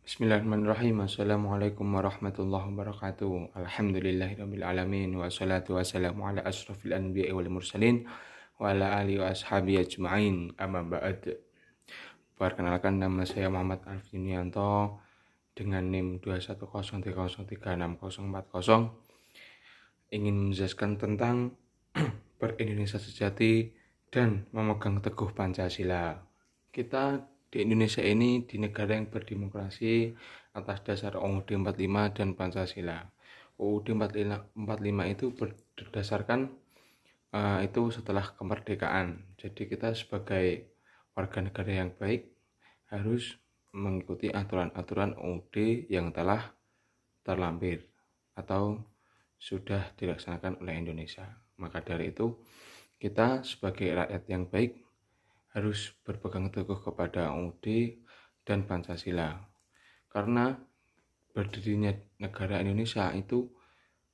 Bismillahirrahmanirrahim. Assalamualaikum warahmatullahi wabarakatuh. Alhamdulillahirabbil alamin wassalatu wassalamu ala asrofil anbiya'i wal mursalin wa ala alihi wa ashabihi ajma'in. Amma ba'd. Perkenalkan, nama saya Muhammad Arif Yunianto dengan NIM 21030364040, ingin menjelaskan tentang berindonesia sejati dan memegang teguh Pancasila. Kita di Indonesia ini di negara yang berdemokrasi atas dasar UUD 45 dan Pancasila. UUD 45 itu berdasarkan itu setelah kemerdekaan. Jadi kita sebagai warga negara yang baik harus mengikuti aturan-aturan UUD yang telah terlampir atau sudah dilaksanakan oleh Indonesia. Maka dari itu kita sebagai rakyat yang baik harus berpegang teguh kepada UUD dan Pancasila. Karena berdirinya negara Indonesia itu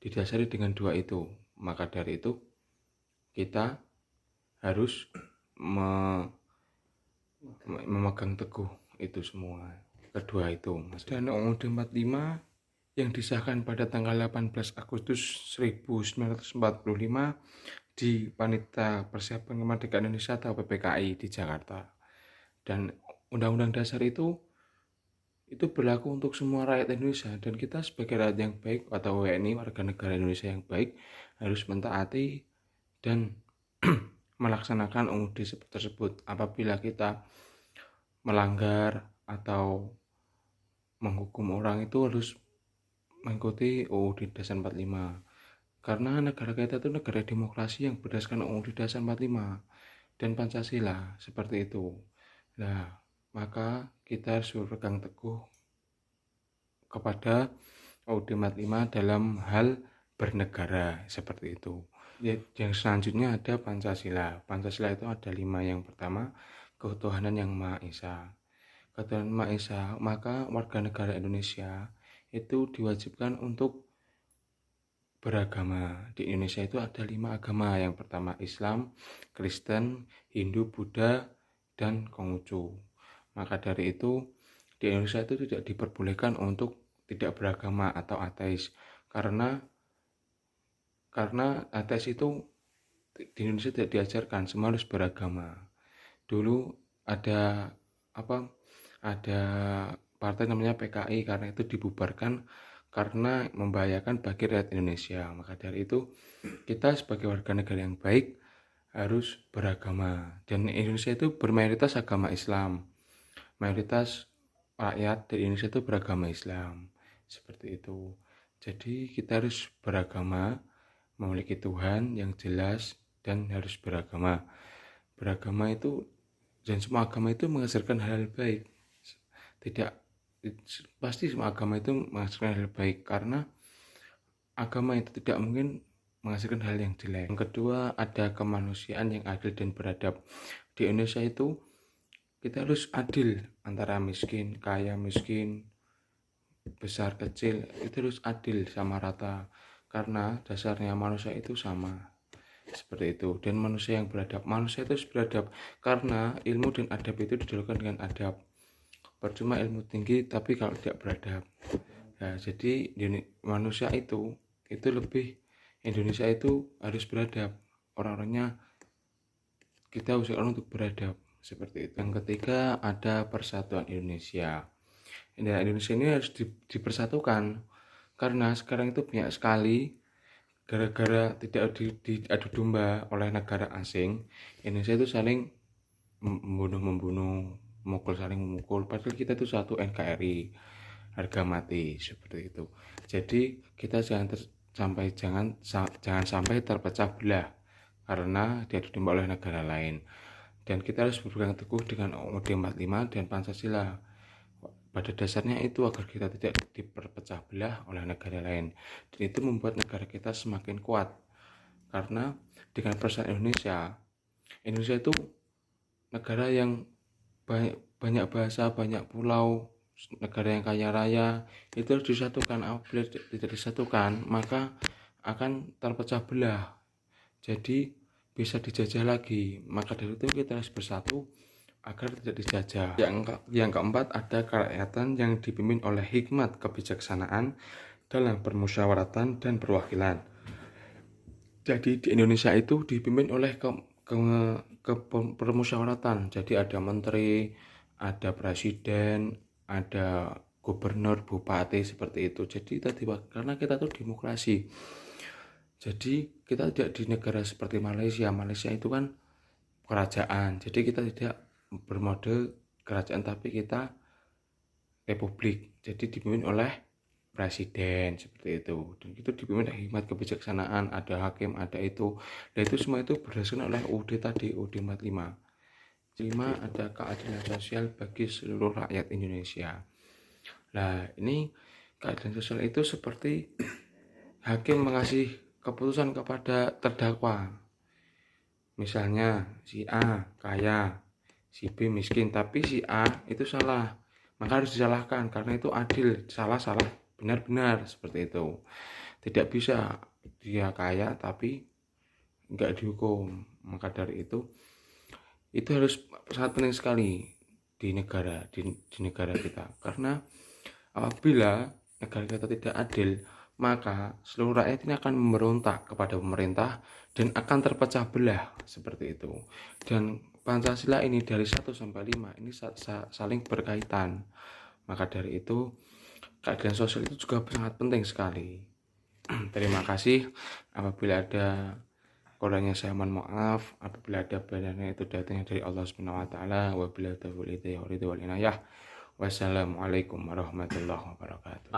didasari dengan dua itu. Maka dari itu kita harus memegang teguh itu semua. Kedua itu. Dan UUD 45 yang disahkan pada tanggal 18 Agustus 1945 di Panitia Persiapan Kemerdekaan Indonesia atau PPKI di Jakarta. Dan Undang-Undang Dasar itu berlaku untuk semua rakyat Indonesia, dan kita sebagai rakyat yang baik atau WNI, warga negara Indonesia yang baik, harus mentaati dan melaksanakan UUD tersebut. Apabila kita melanggar atau menghukum orang, itu harus mengikuti UUD Dasar 45. Karena negara kita itu negara demokrasi yang berdasarkan UUD Dasar 45 dan Pancasila, seperti itu. Nah, maka kita harus berpegang teguh kepada UUD 45 dalam hal bernegara, seperti itu. Yang selanjutnya ada Pancasila. Pancasila itu ada 5. Yang pertama, ketuhanan yang Maha Esa. Ketuhanan Maha Esa, maka warga negara Indonesia itu diwajibkan untuk beragama. Di Indonesia itu ada 5 agama. Yang pertama Islam, Kristen, Hindu, Buddha, dan Konghucu. Maka dari itu di Indonesia itu tidak diperbolehkan untuk tidak beragama atau ateis. Karena ateis itu di Indonesia tidak diajarkan, semua harus beragama. Dulu ada partai namanya PKI, karena itu dibubarkan karena membahayakan bagi rakyat Indonesia. Maka dari itu kita sebagai warga negara yang baik harus beragama. Dan Indonesia itu bermayoritas agama Islam. Mayoritas rakyat di Indonesia itu beragama Islam. Seperti itu. Jadi kita harus beragama, memiliki Tuhan yang jelas, dan harus beragama. Beragama itu, dan semua agama itu menghasilkan hal-hal baik. Pasti semua agama itu menghasilkan hal baik, karena agama itu tidak mungkin menghasilkan hal yang jelek. Yang kedua, ada kemanusiaan yang adil dan beradab. Di Indonesia itu kita harus adil antara miskin, kaya, miskin, besar, kecil, itu harus adil sama rata, karena dasarnya manusia itu sama. Seperti itu. Dan manusia yang beradab, manusia itu harus beradab, karena ilmu dan adab itu didahulukan dengan adab. Percuma ilmu tinggi tapi kalau tidak beradab. Nah, jadi manusia itu lebih, Indonesia itu harus beradab. Orang-orangnya kita usahakan untuk beradab, seperti itu. Yang ketiga, ada persatuan Indonesia. Nah, Indonesia ini harus dipersatukan, karena sekarang itu banyak sekali gara-gara tidak diadu domba oleh negara asing, Indonesia itu saling membunuh, saling memukul, padahal kita itu satu NKRI, harga mati, seperti itu. Jadi kita jangan sampai terpecah belah karena diadu domba oleh negara lain. Dan kita harus berpegang teguh dengan UUD 45 dan Pancasila. Pada dasarnya itu agar kita tidak diperpecah belah oleh negara lain. Dan itu membuat negara kita semakin kuat. Karena dengan persatuan Indonesia itu negara yang banyak bahasa, banyak pulau, negara yang kaya raya, itu harus disatukan. Apabila tidak disatukan, maka akan terpecah belah, jadi bisa dijajah lagi. Maka dari itu kita harus bersatu agar tidak dijajah. Yang keempat, ada kerakyatan yang dipimpin oleh hikmat kebijaksanaan dalam permusyawaratan dan perwakilan. Jadi di Indonesia itu dipimpin oleh permusyawaratan. Jadi ada menteri, ada presiden, ada gubernur, bupati, seperti itu. Jadi tadi karena kita tuh demokrasi. Jadi kita tidak di negara seperti Malaysia. Malaysia itu kan kerajaan. Jadi kita tidak bermodel kerajaan, tapi kita republik. Jadi dipimpin oleh presiden, seperti itu. Dan itu dipimpin oleh hikmat kebijaksanaan, ada hakim, ada itu. Dan itu semua itu berdasarkan oleh UUD tadi, UUD 45. 5, ada keadilan sosial bagi seluruh rakyat Indonesia. Nah, ini keadilan sosial itu seperti hakim mengasih keputusan kepada terdakwa. Misalnya si A kaya, si B miskin, tapi si A itu salah, maka harus disalahkan karena itu adil. Salah, benar, seperti itu. Tidak bisa dia kaya tapi enggak dihukum. Maka dari itu harus sangat penting sekali di negara kita, karena apabila negara kita tidak adil, maka seluruh rakyat ini akan memberontak kepada pemerintah dan akan terpecah belah, seperti itu. Dan Pancasila ini dari 1 sampai 5 ini saling berkaitan. Maka dari itu keadilan sosial itu juga sangat penting sekali. Terima kasih. Apabila ada kurangnya saya mohon maaf. Apabila ada benarnya itu datangnya dari Allah Subhanahu wa taala. Wabillahi taufiq wal hidayah. Wassalamualaikum warahmatullahi wabarakatuh.